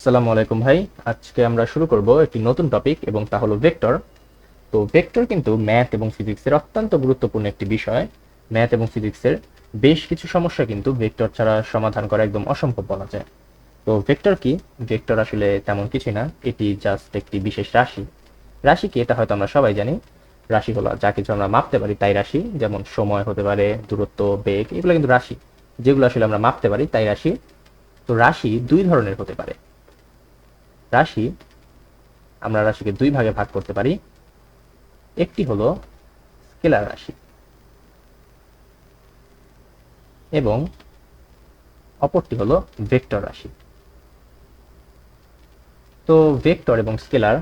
আসসালামু আলাইকুম ভাই। আজকে আমরা শুরু করব একটি নতুন টপিক এবং তা হলো ভেক্টর। তো ভেক্টর কিন্তু ম্যাথ এবং ফিজিক্সের অত্যন্ত গুরুত্বপূর্ণ একটি বিষয়। ম্যাথ এবং ফিজিক্সের বেশ কিছু সমস্যা কিন্তু ভেক্টর ছাড়া সমাধান করা একদম অসম্ভব বলা যায়। তো ভেক্টর কি? ভেক্টর আসলে তেমন কিছু না, এটি জাস্ট একটি বিশেষ রাশি। রাশি কি এটা হয়তো আমরা সবাই জানি। রাশি হলো যা কিছু আমরা মাপতে পারি তাই রাশি, যেমন সময় হতে পারে, দূরত্ব, বেগ, এগুলো কিন্তু রাশি। যেগুলো আসলে আমরা মাপতে পারি তাই রাশি। তো রাশি দুই ধরনের হতে পারে। রাশি, আমরা রাশিকে দুই ভাগে ভাগ করতে পারি। একটি হলো স্কেলার রাশি এবং অপরটি হলো ভেক্টর রাশি। তো ভেক্টর এবং স্কেলার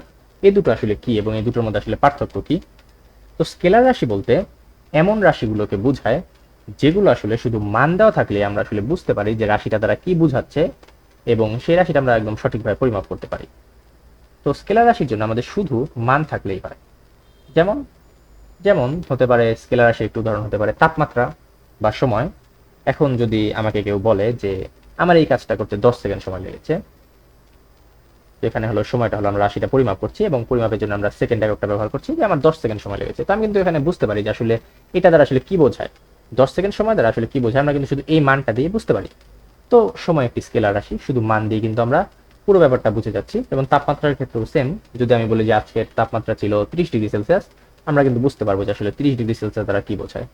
এই দুটো আসলে কি এবং এই দুটোর মধ্যে আসলে পার্থক্য কি? তো স্কেলার রাশি বলতে এমন রাশিগুলোকে বোঝায় যেগুলো আসলে শুধু মান দেওয়া থাকলে আমরা আসলে বুঝতে পারি যে রাশিটা দ্বারা কি বোঝাচ্ছে এবং সেই রাশিটা আমরা একদম সঠিকভাবে পরিমাপ করতে পারি। তো স্কেলার রাশির জন্য আমাদের শুধু মান থাকলেই হয়। যেমন যেমন হতে পারে স্কেলার রাশির একটু উদাহরণ হতে পারে তাপমাত্রা বা সময়। এখন যদি আমাকে কেউ বলে যে আমার এই কাজটা করতে 10 সেকেন্ড সময় লেগেছে, যেখানে হলো সময়টা হলো আমরা রাশিটা পরিমাপ করছি এবং পরিমাপের জন্য আমরা সেকেন্ড এককটা ব্যবহার করছি, যে আমার 10 সেকেন্ড সময় লেগেছে, তো আমি কিন্তু এখানে বুঝতে পারি যে আসলে এটা দ্বারা আসলে কি বোঝায়। 10 সেকেন্ড সময় দ্বারা আসলে কি বোঝায় আমরা কিন্তু শুধু এই মানটা দিয়ে বুঝতে পারি। তো সময় একটি স্কেলার রাশি, শুধু মান দিয়ে কিন্তু আমরা পুরো ব্যাপারটা বুঝে যাচ্ছি। এবং তাপমাত্রার ক্ষেত্রেও সেম, যদি আমি বলি যে আজকের তাপমাত্রা ছিল 30 ডিগ্রি সেলসিয়াস, আমরা কিন্তু বুঝতে পারবো যে আসলে 30 ডিগ্রি সেলসিয়াস দ্বারা কি বোঝায়।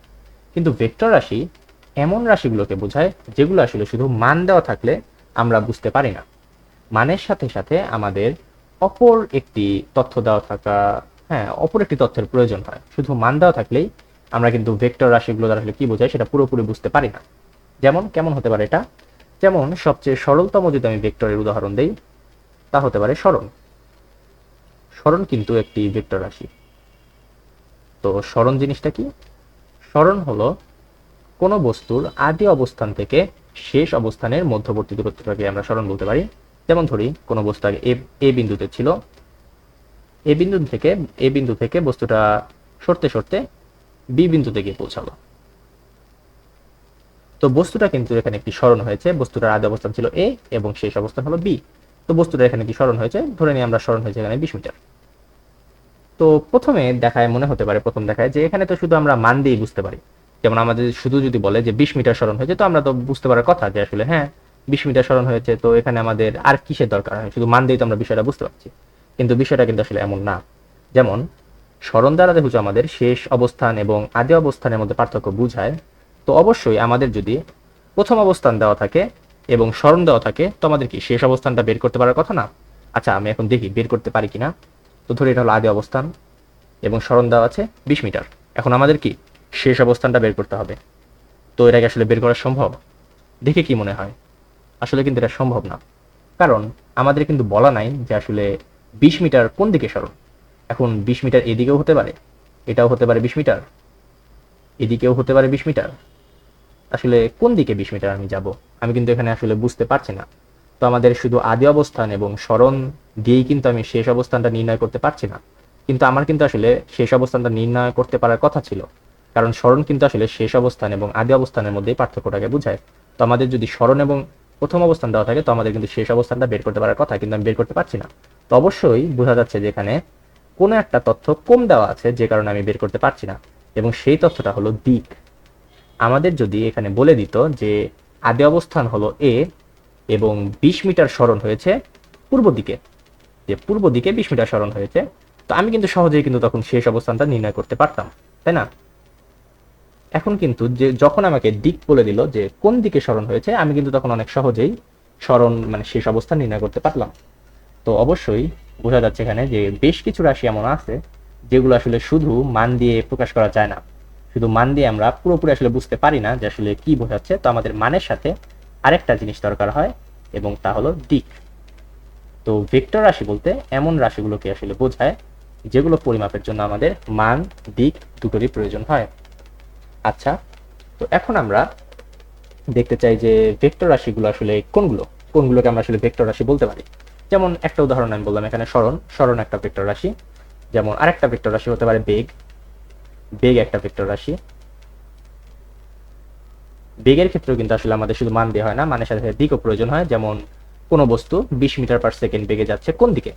কিন্তু ভেক্টর রাশি এমন রাশিগুলোকে বোঝায় যেগুলো আসলে শুধু মান দেওয়া থাকলে আমরা বুঝতে পারি না। মানের সাথে সাথে আমাদের অপর একটি তথ্য দেওয়া থাকা, হ্যাঁ, অপর একটি তথ্যের প্রয়োজন হয়। শুধু মান দেওয়া থাকলেই আমরা কিন্তু ভেক্টর রাশিগুলো দ্বারা আসলে কি বোঝায় সেটা পুরোপুরি বুঝতে পারি না। যেমন কেমন হতে পারে এটা? যেমন সবচেয়ে সরলতম যদি আমি ভেক্টরের উদাহরণ দেই, তা হতে পারে সরণ। সরণ কিন্তু একটি ভেক্টর রাশি। তো সরণ জিনিসটা কি? সরণ হলো কোনো বস্তুর আদি অবস্থান থেকে শেষ অবস্থানের মধ্যবর্তী দূরত্বটাকে আমরা সরণ বলতে পারি। যেমন ধরি কোনো বস্তু আগে এ বিন্দুতে ছিল, এ বিন্দু থেকে বস্তুটা সরতে সরতে বি বিন্দুতে গিয়ে পৌঁছালো। তো বস্তুটা কিন্তু এখানে একটি সরণ হয়েছে। বস্তুটার আদি অবস্থান ছিল এ এবং শেষ অবস্থান হলো বি। তো বস্তুটা এখানে কি সরণ হয়েছে, ধরে নিই আমরা সরণ হয়েছে এখানে 20 মিটার। তো প্রথমে দেখায় মনে হতে পারে, প্রথম দেখায় যে এখানে তো শুধু আমরা মান দিয়ে বুঝতে পারি। যেমন আমাদের শুধু যদি বলে যে 20 মিটার সরণ হয়েছে, তো আমরা তো বুঝতে পারার কথা যে আসলে হ্যাঁ 20 মিটার সরণ হয়েছে, তো এখানে আমাদের আর কিসের দরকার হয়, শুধু মান দিয়ে তো আমরা বিষয়টা বুঝতে পারছি। কিন্তু বিষয়টা কিন্তু আসলে এমন না। যেমন সরণ দ্বারা দেখো আমাদের শেষ অবস্থান এবং আদি অবস্থানের মধ্যে পার্থক্য বুঝায়। তো অবশ্যই আমাদের যদি প্রথম অবস্থান দেওয়া থাকে এবং সরণ দেওয়া থাকে, তো আমাদের কি শেষ অবস্থানটা বের করতে পারার কথা না? আচ্ছা, আমি এখন দেখি বের করতে পারি কিনা। তো ধরি এটা হলো আদি অবস্থান এবং সরণ দেওয়া আছে 20 মিটার। এখন আমাদের কি শেষ অবস্থানটা বের করতে হবে। তো এটাকে আসলে বের করা সম্ভব? দেখে কি মনে হয়? আসলে কিন্তু এটা সম্ভব না। কারণ আমাদের কিন্তু বলা নাই যে আসলে 20 মিটার কোন দিকে সরণ। এখন 20 মিটার এদিকেও হতে পারে, এটাও হতে পারে 20 মিটার, এদিকেও হতে পারে 20 মিটার। আসলে কোন দিকে 20 মিটার আমি যাব, আমি কিন্তু এখানে আসলে বুঝতে পারছি না। তো আমাদের শুধু আদি অবস্থান এবং সরণ দিয়েই কিন্তু আমি শেষ অবস্থানটা নির্ণয় করতে পারছি না। কিন্তু আমার কিন্তু আসলে শেষ অবস্থানটা নির্ণয় করতে পারার কথা ছিল। কারণ সরণ কিন্তু আসলে শেষ অবস্থান এবং আদি অবস্থানের মধ্যেই পার্থক্যটাকে বোঝায়। তো আমাদের যদি সরণ এবং প্রথম অবস্থান দেওয়া থাকে, তো আমাদের কিন্তু শেষ অবস্থানটা বের করতে পারার কথা, কিন্তু আমি বের করতে পারছি না। তো অবশ্যই বোঝা যাচ্ছে যে এখানে কোনো একটা তথ্য কম দেওয়া আছে, যে কারণে আমি বের করতে পারছি না। এবং সেই তথ্যটা হলো দিক। আমাদের যদি এখানে বলে দিত যে আদি অবস্থান হলো এ এবং 20 মিটার সরণ হয়েছে পূর্ব দিকে, যে পূর্ব দিকে 20 মিটার সরণ হয়েছে, তো আমি কিন্তু সহজেই কিন্তু তখন শেষ অবস্থানটা নির্ণয় করতে পারতাম, তাই না? এখন কিন্তু যে যখন আমাকে দিক বলে দিল যে কোন দিকে সরণ হয়েছে, আমি কিন্তু তখন অনেক সহজেই সরণ মানে শেষ অবস্থান নির্ণয় করতে পারলাম। তো অবশ্যই বোঝা যাচ্ছে এখানে যে বেশ কিছু রাশি এমন আছে যেগুলো আসলে শুধু মান দিয়ে প্রকাশ করা যায় না। শুধু মান দিয়ে আমরা পুরোপুরি আসলে বুঝতে পারি না যে আসলে কি বোঝাচ্ছে। তো আমাদের মানের সাথে আরেকটা জিনিস দরকার হয় এবং তা হলো দিক। তো ভেক্টর রাশি বলতে এমন রাশিগুলোকে আসলে বোঝায় যেগুলো পরিমাপের জন্য আমাদের মান, দিক দুটোরই প্রয়োজন হয়। আচ্ছা, তো এখন আমরা দেখতে চাই যে ভেক্টর রাশিগুলো আসলে কোনগুলো, কোনগুলোকে আমরা আসলে ভেক্টর রাশি বলতে পারি। যেমন একটা উদাহরণ আমি বললাম এখানে সরণ, সরণ একটা ভেক্টর রাশি। যেমন আরেকটা ভেক্টর রাশি হতে পারে বেগ, বেগ একটা ভেক্টর রাশি। বেগের ক্ষেত্রেও কিন্তু আসলে আমাদের শুধু মান দিয়ে হয় না, মানের সাথে সাথে দিকও প্রয়োজন হয়। যেমন কোনো বস্তু 20 মিটার/সেকেন্ড বেগে যাচ্ছে কোন দিকে,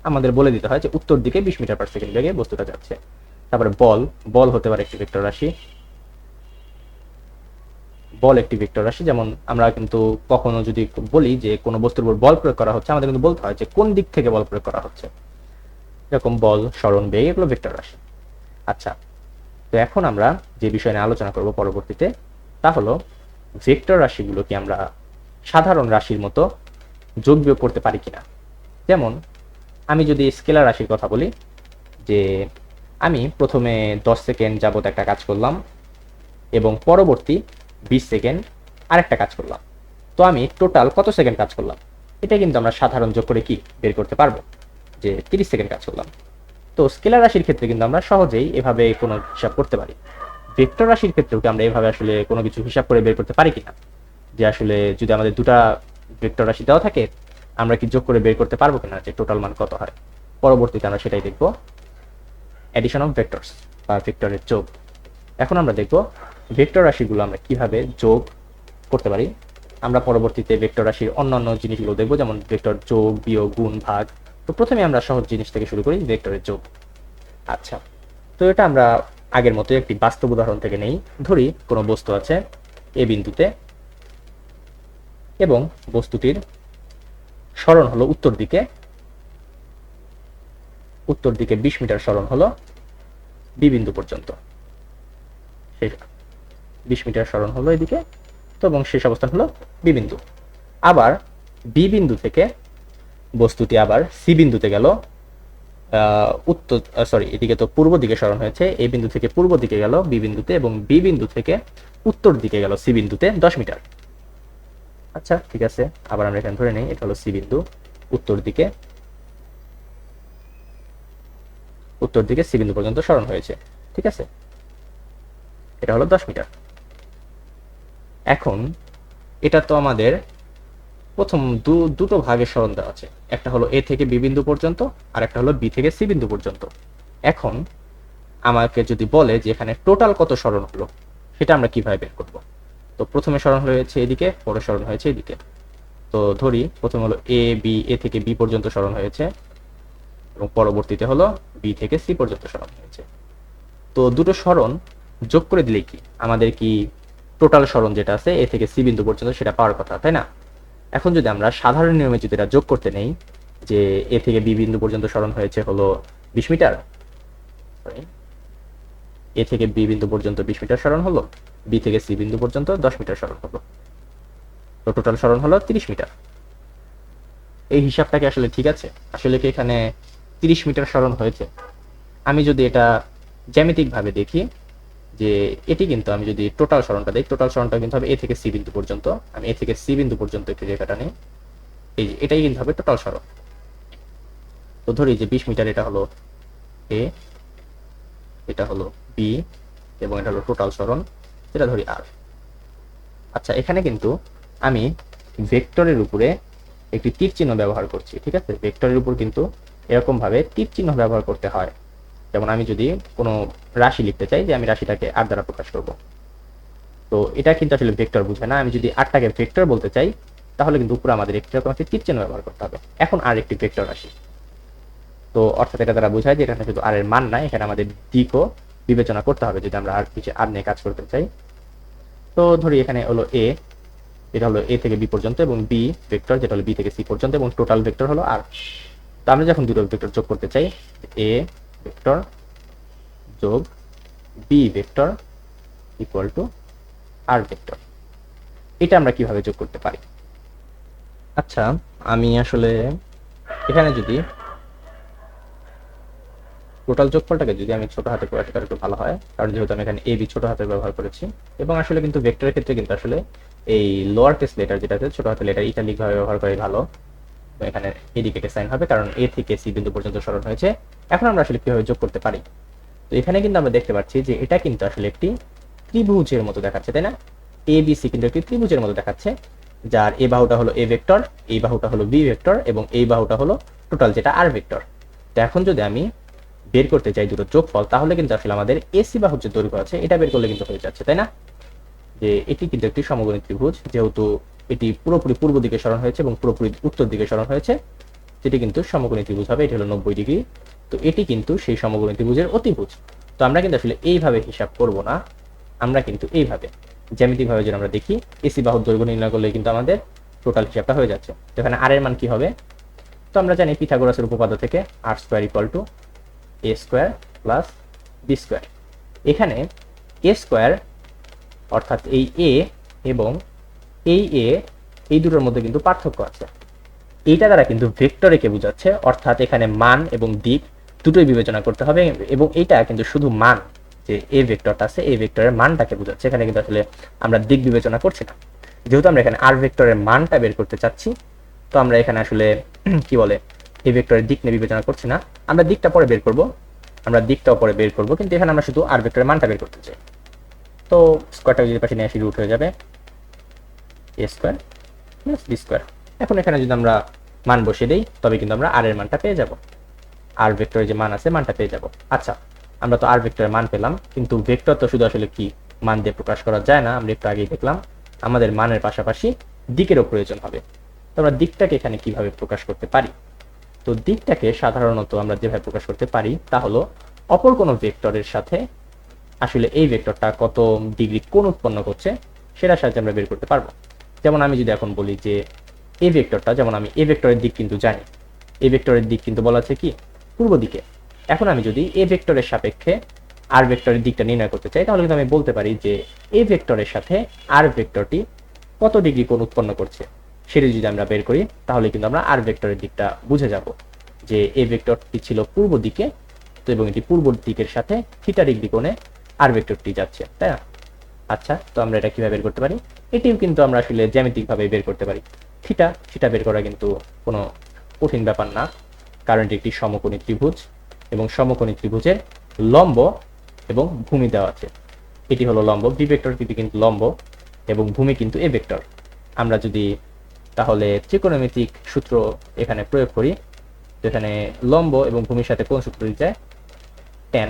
আমাদের বলে দিতে হয় যে উত্তর দিকে 20 মিটার/সেকেন্ড বেগে বস্তুটা যাচ্ছে। তারপরে বল হতে পারে একটি ভেক্টর রাশি, যেমন আমরা কিন্তু কখনো যদি বলি যে কোনো বস্তুর উপর বল প্রয়োগ করা হচ্ছে, আমাদের কিন্তু বলতে হয় যে কোন দিক থেকে বল প্রয়োগ করা হচ্ছে। এরকম বল, সরণ, বেগ এগুলো ভেক্টর রাশি। আচ্ছা, তো এখন আমরা যে বিষয় নিয়ে আলোচনা করব পরবর্তীতে, তা হলো ভেক্টর রাশিগুলো কি আমরা সাধারণ রাশির মতো যোগ বিয়োগ করতে পারি কিনা। যেমন আমি যদি স্কেলার রাশির কথা বলি, যে আমি প্রথমে 10 সেকেন্ড যাবত একটা কাজ করলাম এবং পরবর্তী 20 সেকেন্ড আরেকটা কাজ করলাম, তো আমি টোটাল কত সেকেন্ড কাজ করলাম, এটা কিন্তু আমরা সাধারণ যোগ করে কি বের করতে পারবো, যে 30 সেকেন্ড কাজ করলাম। তো স্কেলার রাশির ক্ষেত্রে কিন্তু আমরা সহজেই এভাবে কোনো হিসাব করতে পারি। ভেক্টর রাশির ক্ষেত্রেও কি আমরা এভাবে আসলে কোনো কিছু হিসাব করে বের করতে পারি কিনা, যে আসলে যদি আমাদের দুটা ভেক্টর রাশি দেওয়া থাকে, আমরা কি যোগ করে বের করতে পারবো কিনা যে টোটাল মান কত হয়। পরবর্তীতে আমরা সেটাই দেখবো, অ্যাডিশন অফ ভেক্টরস বা ভেক্টরের যোগ। এখন আমরা দেখব ভেক্টর রাশিগুলো আমরা কিভাবে যোগ করতে পারি। আমরা পরবর্তীতে ভেক্টর রাশির অন্যান্য জিনিসগুলো দেখবো, যেমন ভেক্টর যোগ, বিয়োগ, গুণ, ভাগ। তো প্রথমে আমরা সহজ জিনিস থেকে শুরু করি, ভেক্টরের যোগ। আচ্ছা, তো এটা আমরা আগের মতো একটি বাস্তব উদাহরণ থেকে নেই। ধরি কোনো বস্তু আছে এ বিন্দুতে এবং বস্তুটির সরণ হলো উত্তর দিকে 20 মিটার সরণ হলো বি বিন্দু পর্যন্ত, 20 মিটার সরণ হলো এদিকে, তো এবং শেষ অবস্থান হলো বি বিন্দু। আবার বি বিন্দু থেকে বস্তুটি আবার সি বিন্দুতে গেল, এদিকে তো পূর্ব দিকে সরণ হয়েছে, এই বিন্দু থেকে পূর্ব দিকে গেল বি বিন্দুতে, এবং বি বিন্দু থেকে উত্তর দিকে গেল সি বিন্দুতে 10 মিটার। আচ্ছা, ঠিক আছে, আবার আমরা এখানে ধরে নেই এটা হলো সি বিন্দু, উত্তর দিকে সি বিন্দু পর্যন্ত সরণ হয়েছে, ঠিক আছে, এটা হলো 10 মিটার। এখন এটা তো আমাদের প্রথম দুটো ভাগের সরণ দেওয়া আছে, একটা হলো এ থেকে বি বিন্দু পর্যন্ত আর একটা হলো বি থেকে সি বিন্দু পর্যন্ত। এখন আমাকে যদি বলে যে এখানে টোটাল কত সরণ হলো, সেটা আমরা কিভাবে বের করব। তো প্রথমে সরণ হয়েছে এদিকে, পরে সরণ হয়েছে এদিকে। তো ধরি প্রথমে হলো এ থেকে বি পর্যন্ত সরণ হয়েছে এবং পরবর্তীতে হলো বি থেকে সি পর্যন্ত সরণ হয়েছে। তো দুটো সরণ যোগ করে দিলে কি আমাদের কি টোটাল সরণ যেটা আছে এ থেকে সি বিন্দু পর্যন্ত সেটা পাওয়ার কথা, তাই না। এখন যদি আমরা সাধারণ নিয়মে যদি এটা যোগ করতে নেই, যে এ থেকে বি বিন্দু পর্যন্ত সরণ হয়েছে হলো 20 মিটার, এ থেকে বি বিন্দু পর্যন্ত 20 মিটার সরণ হলো, বি থেকে সি বিন্দু পর্যন্ত 10 মিটার সরণ হলো, তো টোটাল সরণ হলো 30 মিটার। এই হিসাবটাকে আসলে ঠিক আছে, আসলে কি এখানে 30 মিটার সরণ হয়েছে। আমি যদি এটা জ্যামিতিক ভাবে দেখি, যে এটি কিন্তু আমি যদি টোটাল সরণটা দেখি, টোটাল সরণটা কিন্তু হবে এ থেকে সি বিন্দু পর্যন্ত। আমি এ থেকে সি বিন্দু পর্যন্ত একটি রেখাটা নিই, এই যে এটাই কিন্তু হবে টোটাল সরণ। তো ধরি যে 20 মিটার এটা হলো এ, এটা হলো বি এবং এটা হলো টোটাল সরণ, যেটা ধরি আর। আচ্ছা, এখানে কিন্তু আমি ভেক্টরের উপরে একটি তীর চিহ্ন ব্যবহার করছি, ঠিক আছে। ভেক্টরের উপর কিন্তু এরকম ভাবে তীর চিহ্ন ব্যবহার করতে হয়। যেমন আমি যদি কোনো রাশি লিখতে চাই, যে আমি রাশিটাকে আর দ্বারা প্রকাশ করব, তো এটা কিন্তু আসলে ভেক্টর বুঝে না। আমি যদি আরটাকে ভেক্টর বলতে চাই, তাহলে কিন্তু উপরে আমাদের একটি রকম একটি তীর চিহ্ন ব্যবহার করতে হবে। এখন আর একটি ভেক্টর রাশি, তো অর্থাৎ এটা দ্বারা বোঝায় যে এখানে শুধু আর এর মান নাই, এখানে আমাদের দিকও বিবেচনা করতে হবে যদি আমরা আর কিছু আর নিয়ে কাজ করতে চাই। তো ধরি এখানে হলো এ, এটা হলো এ থেকে বি পর্যন্ত, এবং বি ভেক্টর যেটা হলো বি থেকে সি পর্যন্ত, এবং টোটাল ভেক্টর হলো আর। তো আমরা যখন দুটো ভেক্টর যোগ করতে চাই, এ ভেক্টর যোগ B vector equal to R vector, এটা আমরা কিভাবে যোগ করতে পারি। আচ্ছা, আমি আসলে এখানে যদি টোটাল যোগফলটাকে যদি আমি ছোট হাতে করে তাহলে একটু ভালো হয়, কারণ যেহেতু আমি এখানে এ বি ছোট হাতে ব্যবহার করেছি, এবং আসলে কিন্তু ভেক্টরের ক্ষেত্রে কিন্তু আসলে এই লোয়ার কেস লেটার যেটা আছে ছোট হাতে লেটার ইটালিক ভাবে ব্যবহার করে ভালো। তো এখানে এদিকে সাইন হবে কারণ এ থেকে সি বিন্দু পর্যন্ত সরণ হয়েছে। এখন আমরা আসলে কিভাবে যোগ করতে পারি, তো এখানে কিন্তু আমরা দেখতে পাচ্ছি যে এটা কিন্তু আসলে একটি ত্রিভুজের মতো দেখাচ্ছে, তাই না। এ বি সি কিন্তু একটি ত্রিভুজের মতো দেখাচ্ছে, যার এই বাহুটা হলো এ ভেক্টর, এই বাহুটা হলো বি ভেক্টর, এবং এই বাহুটা হলো টোটাল যেটা আর ভেক্টর। তো এখন যদি আমি বের করতে চাই দুটো যোগফল, তাহলে কিন্তু আসলে আমাদের এসি বাহুর যে দৈর্ঘ্য আছে এটা বের করলে কিন্তু হয়ে যাচ্ছে, তাই না। যে এটি কিন্তু একটি সমকোণী ত্রিভুজ, যেহেতু এটি পুরোপুরি পূর্ব দিকে সরণ হয়েছে এবং পুরোপুরি উত্তর দিকে সরণ হয়েছে, যেটি কিন্তু সমকোণী ত্রিভুজ হবে। এটি হলো 90 ডিগ্রি। তো এটি কিন্তু সেই সমকোণী ত্রিভুজের অতিভুজ। তো আমরা কিন্তু আসলে এইভাবে হিসাব করব না, আমরা কিন্তু এইভাবে জ্যামিতিকভাবে যদি আমরা দেখি, এসি বাহুর দৈর্ঘ্য নির্ণয় করলে কিন্তু আমাদের টোটাল হিসাবটা হয়ে যাচ্ছে। তো এখানে আর এর মান কি হবে? তো আমরা জানি পিথাগোরাসের উপপাদ্য থেকে R square equal to A square plus B square. এখানে এ স্কোয়ার অর্থাৎ এই এ এবং এই এ, এই দুটোর মধ্যে কিন্তু পার্থক্য আছে। এইটা দ্বারা কিন্তু ভেক্টর একে বোঝাচ্ছে, অর্থাৎ এখানে মান এবং দিক দুটোই বিবেচনা করতে হবে। এবং এইটা কিন্তু শুধু মান, যে এ ভেক্টরটা আছে এই ভেক্টরের মানটাকে বোঝাচ্ছে, এখানে কিন্তু আসলে আমরা দিক বিবেচনা করছি না। যেহেতু আমরা এখানে আর ভেক্টরের মানটা বের করতে চাচ্ছি, তো আমরা এখানে আসলে কি বলে এই ভেক্টরের দিক নিয়ে বিবেচনা করছি না। আমরা দিকটা পরে বের করব, আমরা দিকটাও পরে বের করব, কিন্তু এখানে আমরা শুধু আর ভেক্টরের মানটা বের করতে চাই। তো স্কোয়ারটা যদি পাশে নিয়ে আসি রুট হয়ে যাবে এ স্কোয়ার প্লাস বি স্কোয়ার। এখন এখানে যদি আমরা মান বসিয়ে দিই, তবে কিন্তু আমরা আর এর মানটা পেয়ে যাব, আর ভেক্টরের যে মান আছে মানটা পেয়ে যাব। আচ্ছা, আমরা তো আর ভেক্টরের মান পেলাম, কিন্তু ভেক্টর তো শুধু আসলে কি মান দিয়ে প্রকাশ করা যায় না, আমরা একটু আগেই দেখলাম আমাদের মানের পাশাপাশি দিকেরও প্রয়োজন হবে। তো আমরা দিকটাকে এখানে কিভাবে প্রকাশ করতে পারি? তো দিকটাকে সাধারণত আমরা যেভাবে প্রকাশ করতে পারি তা হলো অপর কোনো ভেক্টরের সাথে আসলে এই ভেক্টরটা কত ডিগ্রি কোণ উৎপন্ন করছে সেটার সাহায্যে আমরা বের করতে পারবো। যেমন আমি যদি এখন বলি যে এই ভেক্টরটা, যেমন আমি এই ভেক্টরের দিক কিন্তু জানি, এই ভেক্টরের দিক কিন্তু বলা আছে কি পূর্ব দিকে। এখন আমি যদি এই ভেক্টরের সাপেক্ষে আর ভেক্টরের দিকটা নির্ণয় করতে চাই, তাহলে কিন্তু আমি বলতে পারি যে এই ভেক্টরের সাথে আর ভেক্টরটি কত ডিগ্রি কোণ উৎপন্ন করছে সেটা যদি আমরা বের করি, তাহলে কিন্তু আমরা আর ভেক্টরের দিকটা বুঝে যাব যে এই ভেক্টরটি ছিল পূর্ব দিকে, তো এবং এটি পূর্ব দিকের সাথে থিটা ডিগ্রি কোণে আর ভেক্টরটি যাচ্ছে, তাই না? আচ্ছা, তো আমরা এটা কিভাবে বের করতে পারি? এটিও কিন্তু আমরা আসলে জ্যামিতিকভাবে বের করতে পারি। থিটা থিটা বের করা কিন্তু কোনো কঠিন ব্যাপার না, কারণ এটি একটি সমকোণী ত্রিভুজ এবং সমকোণী ত্রিভুজের লম্ব এবং ভূমি দেওয়া আছে। এটি হলো লম্ব, বি ভেক্টর কিন্তু লম্ব এবং ভূমি কিন্তু এ ভেক্টর। আমরা যদি তাহলে ত্রিকোণমিতিক সূত্র এখানে প্রয়োগ করি, তো এখানে লম্ব এবং ভূমির সাথে কোন সূত্র দিতে যায়? ট্যান।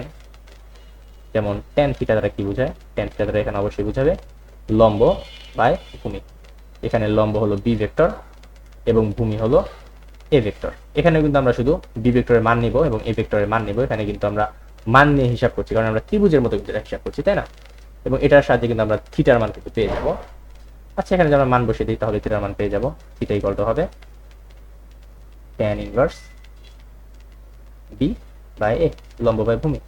যেমন ট্যান থিটা দ্বারা কি বোঝায়? ট্যান থিটা দ্বারা এখানে অবশ্যই বোঝাবে লম্ব বাই ভূমি। এখানে লম্ব হলো বি ভেক্টর এবং ভূমি হলো এ ভেক্টর। এখানে কিন্তু আমরা শুধু বি ভেক্টরের মান নিব এবং এ ভেক্টরের মান নিব। এখানে কিন্তু আমরা মান নিয়ে হিসাব করছি, কারণ আমরা ত্রিভুজের মতো কিন্তু হিসাব করছি, তাই না? এবং এটার সাহায্যে কিন্তু আমরা থিটার মান কিন্তু পেয়ে যাব। আচ্ছা, এখানে যদি আমরা মান বসিয়ে দিই, তাহলে থিটার মান পেয়ে যাব। থিটা ইকুয়াল টু হবে ট্যান ইনভার্স বি বাই এ, লম্ব বাই ভূমি।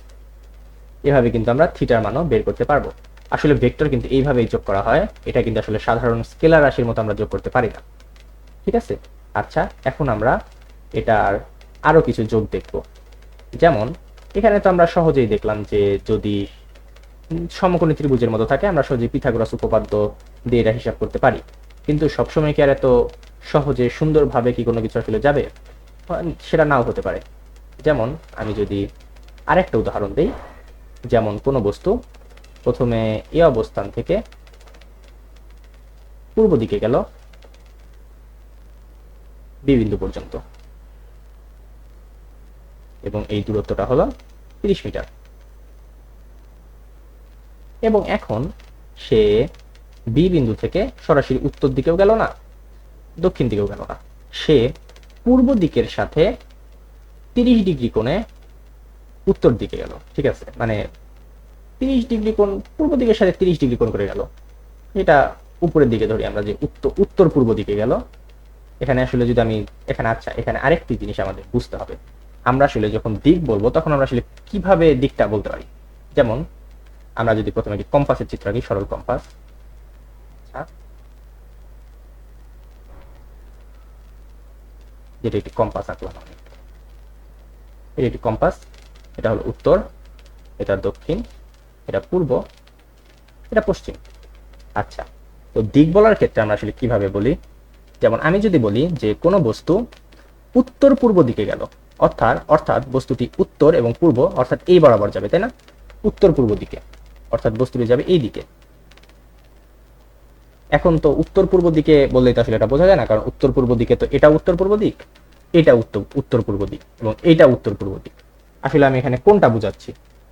এভাবে কিন্তু আমরা থিটার মানও বের করতে পারবো। আসলে ভেক্টর কিন্তু এইভাবেই যোগ করা হয়, এটা কিন্তু আসলে সাধারণ স্কেলার রাশির মতো আমরা যোগ করতে পারি না, ঠিক আছে? আচ্ছা, এখন আমরা এটার আরো কিছু যোগ দেখব। যেমন এখানে তো আমরা সহজেই দেখলাম যে যদি সমকোণী ত্রিভুজের মতো থাকে, আমরা সহজেই পিথাগোরাস উপপাদ্য দিয়ে এটা হিসাব করতে পারি। কিন্তু সবসময় কি আর এত সহজে সুন্দরভাবে কি কোনো কিছু আসলে যাবে? সেটা নাও হতে পারে। যেমন আমি যদি আরেকটা উদাহরণ দিই, যেমন কোনো বস্তু প্রথমে এ অবস্থান থেকে পূর্ব দিকে গেল বি বিন্দু পর্যন্ত, এবং এই দূরত্বটা হলো 30 মিটার। এবং এখন সে বি বিন্দু থেকে সরাসরি উত্তর দিকেও গেল না, দক্ষিণ দিকেও গেল না, সে পূর্ব দিকের সাথে 30 ডিগ্রি কোণে উত্তর দিকে গেল, ঠিক আছে? মানে 30 ডিগ্রি কোণ পূর্ব দিকের সাথে 30 ডিগ্রি কোণ করে গেল। এটা উপরের দিকে ধরি আমরা, যে উত্তর পূর্ব দিকে গেল। এখানে আসলে যদি আমি এখানে, আচ্ছা এখানে আরেকটি জিনিস আমাদের বুঝতে হবে। আমরা আসলে যখন দিক বলবো তখন আমরা আসলে কিভাবে দিকটা বলতে পারি? যেমন আমরা যদি প্রথমে একটি কম্পাসের চিত্র আঁকি, সরল কম্পাস। যেটা একটি কম্পাস আঁকলাম আমি, এটা একটি কম্পাস। এটা হলো উত্তর, এটা দক্ষিণ, এটা পূর্ব, এটা পশ্চিম। আচ্ছা, তো দিক বলার ক্ষেত্রে আমরা আসলে কিভাবে বলি? যেমন আমি যদি বলি যে কোনো বস্তু উত্তর পূর্ব দিকে গেল, অর্থাৎ বস্তুটি উত্তর এবং পূর্ব অর্থাৎ এই বরাবর যাবে, তাই না? উত্তর পূর্ব দিকে অর্থাৎ বস্তুটি যাবে এই দিকে। এখন তো উত্তর পূর্ব দিকে বললেই তো আসলে এটা বোঝা যায় না, কারণ উত্তর পূর্ব দিকে তো এটা উত্তর পূর্ব দিক, এটা উত্তর পূর্ব দিক এবং এইটা উত্তর পূর্ব দিক। আসলে আমি এখানে কোনটা বোঝাচ্ছি,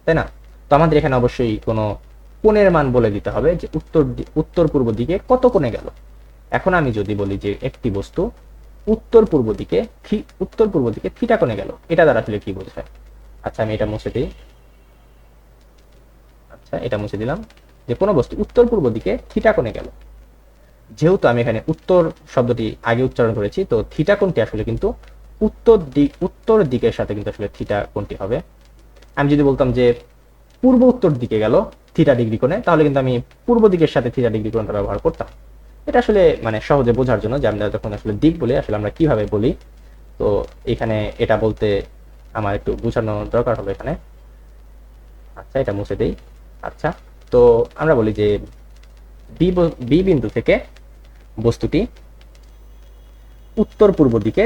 তাই না? তো আমাদের এখানে অবশ্যই কোনো কোণের মান বলে দিতে হবে যে উত্তর পূর্ব দিকে কত কোণে গেল। এখন আমি যদি বলি যে একটি বস্তু উত্তর পূর্ব দিকে থিটা কোণে গেল, এটা দ্বারা আসলে কি বোঝায়? আচ্ছা আমি এটা মুছে দিই। আচ্ছা এটা মুছে দিলাম। যে কোনো বস্তু উত্তর পূর্ব দিকে থিটা কোণে গেল, যেহেতু আমি এখানে উত্তর শব্দটি আগে উচ্চারণ করেছি, তো থিটা কোণটি আসলে কিন্তু উত্তর দিকের সাথে কিন্তু আসলে থিটা কোণটি হবে। আমি যদি বলতাম যে পূর্ব উত্তর দিকে গেল থিটা ডিগ্রি কোণে, তাহলে কিন্তু আমি পূর্ব দিকের সাথে থিটা ডিগ্রি কোণটা ব্যবহার করতাম। এটা আসলে মানে সহজে বোঝার জন্য যে আমরা যখন আসলে দিক বলি আসলে আমরা কিভাবে বলি, তো এখানে এটা বলতে আমার একটু বোঝানো দরকার হলো এখানে। আচ্ছা এটা মুছে দেই। আচ্ছা, তো আমরা বলি যে বি বিন্দু থেকে বস্তুটি উত্তর পূর্ব দিকে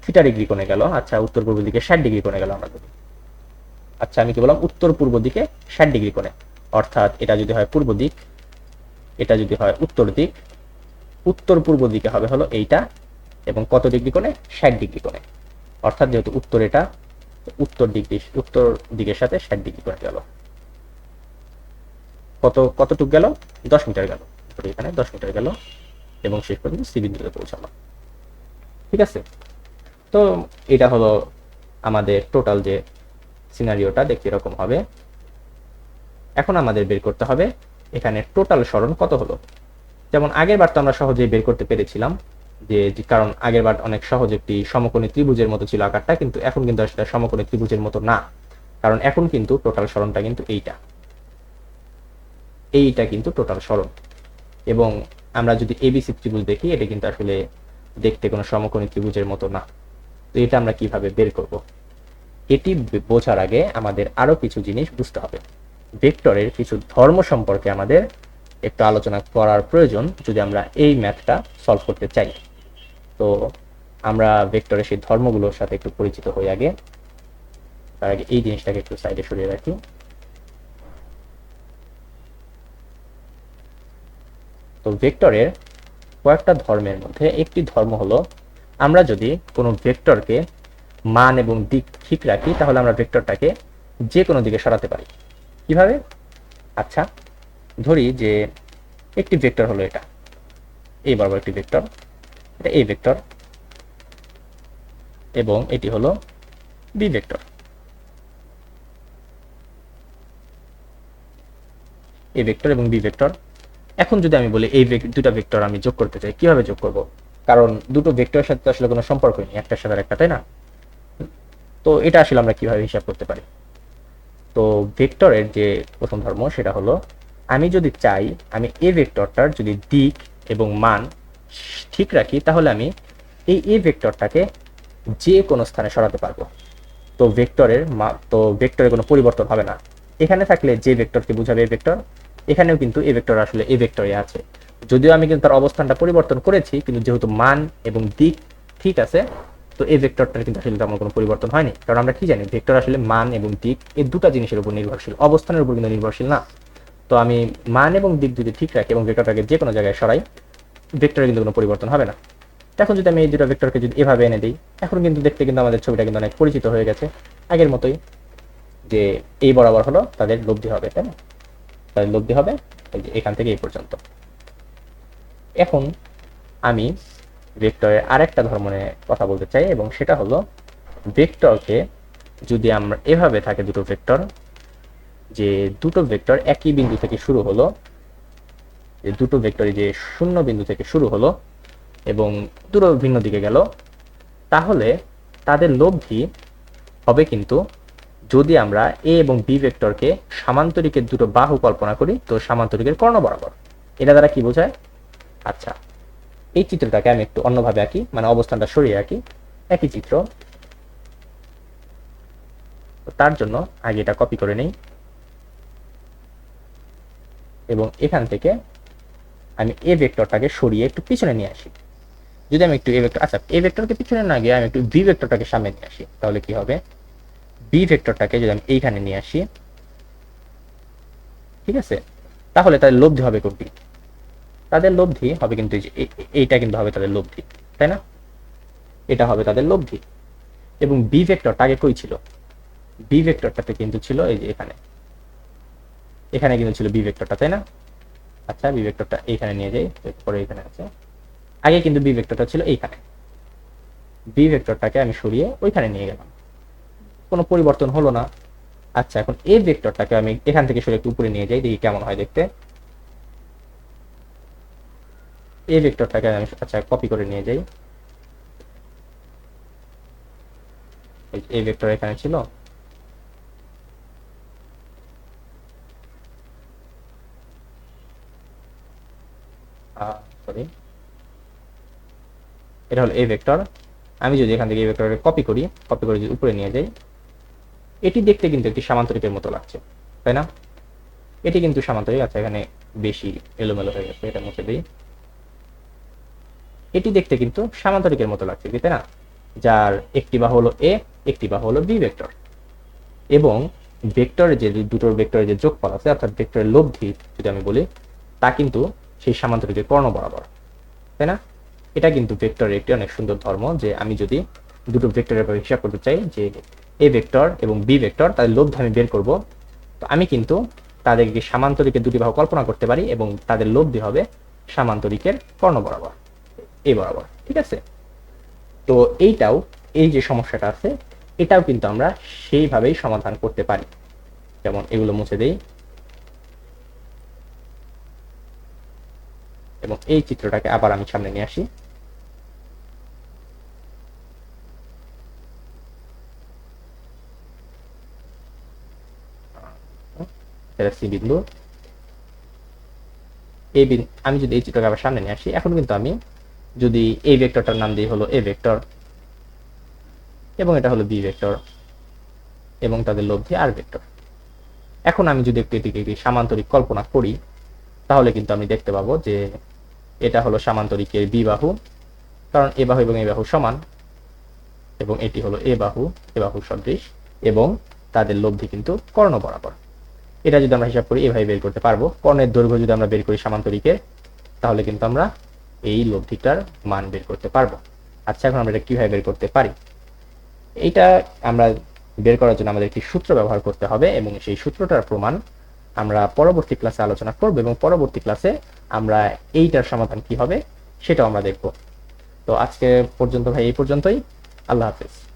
থিটা ডিগ্রি কোণে গেল। আচ্ছা উত্তর পূর্ব দিকে 60 ডিগ্রি কোণে গেল আমরা বলি। আচ্ছা আমি কি বললাম? উত্তর পূর্ব দিকে 60 ডিগ্রি কোণে, অর্থাৎ এটা যদি হয় পূর্ব দিক, এটা যদি হয় উত্তর দিক, উত্তর পূর্ব দিকে হবে হলো এইটা, এবং কত ডিগ্রি কোণে? 60 ডিগ্রি কোণে। অর্থাৎ যেহেতু উত্তর এটা, উত্তর দিকের সাথে 60 ডিগ্রি কোণে গেল। কতটুক গেল? 10 মিটার গেল। এখানে 10 মিটার গেল এবং শেষ পর্যন্ত সি বিন্দুতে পৌঁছালো। ঠিক আছে, তো এটা হলো আমাদের টোটাল যে সিনারিওটা, দেখতে এরকম হবে। এখন আমাদের বের করতে হবে এখানে টোটাল সরণ কত হলো। যেমন আগের বার তো আমরা সহজেই বের করতে পেরেছিলাম, যে কারণ আগের বার অনেক সহজ একটি সমকোণী ত্রিভুজের মতো ছিল আকারটা, কিন্তু এখন কিন্তু সেটা সমকোণী ত্রিভুজের মতো না, কারণ এখন কিন্তু টোটাল সরণটা কিন্তু এইটা কিন্তু টোটাল সরণ। এবং আমরা যদি এবিসি ত্রিভুজ দেখি, এটা কিন্তু আসলে দেখতে কোনো সমকোণী ত্রিভুজের মতো না। তো এটা আমরা কিভাবে বের করব? এটি বোঝার আগে আমাদের আরো কিছু জিনিস বুঝতে হবে। ভেক্টরের কিছু ধর্ম সম্পর্কে আমাদের একটু আলোচনা করার প্রয়োজন যদি আমরা এই ম্যাথটা সলভ করতে চাই। তো আমরা ভেক্টরের সেই ধর্মগুলোর সাথে একটু পরিচিত হই আগে। তার আগে এই জিনিসটাকে একটু সাইডে সরিয়ে রাখি। তো ভেক্টরের কয়েকটা ধর্মের মধ্যে একটি ধর্ম হলো, আমরা যদি কোনো ভেক্টরকে মান এবং দিক ঠিক রাখি, তাহলে আমরা ভেক্টরটাকে যে কোনো দিকে সরাতে পারি। কিভাবে? আচ্ছা ধরি যে একটি ভেক্টর হলো এটা, এই বরাবর একটি ভেক্টর, এটা এ ভেক্টর, এবং এটি হলো বি ভেক্টর। এ ভেক্টর এবং বি ভেক্টর। এখন যদি আমি বলি এই দুটা ভেক্টর আমি যোগ করতে চাই, কিভাবে যোগ করব? কারণ দুটো ভেক্টরের সাথে আসলে কোনো সম্পর্কই নেই, একটার সাথে একটা, তাই না? তো এটা আসলে আমরা কিভাবে হিসাব করতে পারি? তো ভেক্টরের যে প্রথম ধর্ম সেটা হলো, আমি যদি চাই আমি এ ভেক্টরটার যদি দিক এবং মান ঠিক রাখি, তাহলে আমি এই এ ভেক্টরটাকে যে কোনো স্থানে সরাতে পারবো। তো ভেক্টরের কোনো পরিবর্তন হবে না। এখানে থাকলে যে ভেক্টরকে বোঝাবে এ ভেক্টর, এখানেও কিন্তু এ ভেক্টর আসলে এ ভেক্টরে আছে। যদিও আমি কিন্তু তার অবস্থানটা পরিবর্তন করেছি, কিন্তু যেহেতু মান এবং দিক ঠিক আছে, তো এই ভেক্টরটার কিন্তু আসলে তেমন কোনো পরিবর্তন হয়নি। কারণ আমরা কি জানি, ভেক্টর আসলে মান এবং দিক এই দুটো জিনিসের উপর নির্ভরশীল, অবস্থানের উপর কিন্তু নির্ভরশীল না। তো আমি মান এবং দিক যদি ঠিক রাখি এবং ভেক্টরটাকে যে কোনো জায়গায় সরাই, ভেক্টরের কিন্তু কোনো পরিবর্তন হবে না। এখন যদি আমি এই দুটো ভেক্টরকে যদি এভাবে এনে দিই, এখন কিন্তু দেখতে কিন্তু আমাদের ছবিটা কিন্তু অনেক পরিচিত হয়ে গেছে আগের মতোই, যে এই বরাবর হলো তাদের লব্ধি হবে, তাই না? তাদের লব্ধি হবে এই যে এখান থেকে এই পর্যন্ত। এখন আমি ভেক্টরের আরেকটা ধর্ম নিয়ে কথা বলতে চাই, এবং সেটা হলো ভেক্টরকে যদি আমরা এভাবে থাকে দুটো ভেক্টর, যে দুটো ভেক্টর একই বিন্দু থেকে শুরু হলো, যে দুটো ভেক্টর যে শূন্য বিন্দু থেকে শুরু হলো এবং দুটো ভিন্ন দিকে গেল, তাহলে তাদের লব্ধি হবে কিন্তু, যদি আমরা এ এবং বি ভেক্টরকে সামান্তরিকের দুটো বাহু কল্পনা করি, তো সামান্তরিকের কর্ণ বরাবর। এটা দ্বারা কি বোঝায়? আচ্ছা এই চিত্রটাকে আমি একটু অন্যভাবে আঁকি, মানে অবস্থানটা সরিয়ে আঁকি, একই চিত্র। তার জন্য আগে এটা কপি করে নেই, এবং এখান থেকে আমি এ ভেক্টরটাকে সরিয়ে একটু পিছনে নিয়ে আসি। যদি আমি একটু এ ভেক্টরকে পিছনে না গিয়ে আমি একটু বি ভেক্টরটাকে সামনে নিয়ে আসি, তাহলে কি হবে? বি ভেক্টরটাকে যদি আমি এইখানে নিয়ে আসি, ঠিক আছে, তাহলে তাদের লব্ধি হবে কোনটি? তাদের লব্ধি হবে কিন্তু এইটা কিন্তু হবে তাদের লব্ধি, তাই না? এটা হবে তাদের লব্ধি। এবং বি ভেক্টরটা আগে কই ছিল? বি ভেক্টরটাতে কিন্তু ছিল এই যে এখানে, এখানে কিন্তু ছিল বি ভেক্টরটা, তাই না? আচ্ছা বি ভেক্টরটা এইখানে নিয়ে যাই, পরে এখানে আছে। আগে কিন্তু বি ভেক্টরটা ছিল এইখানে, বি ভেক্টরটাকে আমি সরিয়ে ওইখানে নিয়ে গেলাম, কোনো পরিবর্তন হলো না। আচ্ছা, এখন এ ভেক্টরটাকে আমি এখান থেকে সরে একটু উপরে নিয়ে যাই, দেখি কেমন হয় দেখতে। এ ভেক্টরটাকে আমি আচ্ছা কপি করে নিয়ে যাই, এ ভেক্টর এখানে ছিল, সরি, এটা হলো এ ভেক্টর। আমি যদি এখান থেকে এই ভেক্টরকে কপি করে যদি উপরে নিয়ে যাই, এটি দেখতে কিন্তু একটি সামান্তরিকের মতো লাগছে, তাই না? এটি কিন্তু সামান্তরিক। আচ্ছা, এখানে বেশি এলোমেলো হয়ে গেছে, এটা মুছে দিই। এটি দেখতে কিন্তু সামান্তরিকের মতো লাগছে, তাই না? যার একটি বাহু হলো এ, একটি বাহু হলো বি ভেক্টর, এবং ভেক্টরের যে দুটোর ভেক্টরের যে যোগফল আছে, অর্থাৎ ভেক্টরের লব্ধি যদি আমি বলি, তা কিন্তু সেই সামান্তরিকের কর্ণ বরাবর, তাই না? এটা কিন্তু ভেক্টরের একটি অনেক সুন্দর ধর্ম, যে আমি যদি দুটো ভেক্টরের ব্যাপারে হিসাব করতে চাই, যে এ ভেক্টর এবং বি ভেক্টর তাদের লব্ধি আমি বের করব, তো আমি কিন্তু তাদেরকে সামান্তরিকের দুটি বাহু কল্পনা করতে পারি, এবং তাদের লব্ধি হবে সামান্তরিকের কর্ণ বরাবর, এই বরাবর, ঠিক আছে? তো এইটাও, এই যে সমস্যাটা আছে, এটাও কিন্তু আমরা সেইভাবেই সমাধান করতে পারি। যেমন এগুলো মুছে দেই, এবং এই চিত্রটাকে আবার আমি সামনে নিয়ে আসি। এটা সি বিন্দু, এই বিন্দু, আমি যদি এই চিত্রকে আবার সামনে নিয়ে আসি, এখন কিন্তু আমি যদি এই ভেক্টরটার নাম দিই হলো এ ভেক্টর, এবং এটা হলো বি ভেক্টর, এবং তাদের লব্ধি আর ভেক্টর। এখন আমি যদি এটিকে একটি সামান্তরিক কল্পনা করি, তাহলে কিন্তু আমি দেখতে পাবো যে এটা হলো সামান্তরিকের বি বাহু, কারণ এ বাহু এবং এ বাহু সমান, এবং এটি হলো এ বাহু সদৃশ, এবং তাদের লব্ধি কিন্তু কর্ণ বরাবর। এটা যদি আমরা হিসাব করি, এভাবে বের করতে পারবো। কর্ণের দৈর্ঘ্য যদি আমরা বের করি সামান্তরিকের, তাহলে কিন্তু আমরা এই লব্ধিটার মান বের করতে পারবো। আচ্ছা, এখন আমরা এটা কিভাবে বের করতে পারি? এইটা আমরা বের করার জন্য আমাদের একটি সূত্র ব্যবহার করতে হবে, এবং সেই সূত্রটার প্রমাণ আমরা পরবর্তী ক্লাসে আলোচনা করব, এবং পরবর্তী ক্লাসে আমরা এইটার সমাধান কি হবে সেটাও আমরা দেখব। তো আজকে পর্যন্ত ভাই এই পর্যন্তই। আল্লাহ হাফেজ।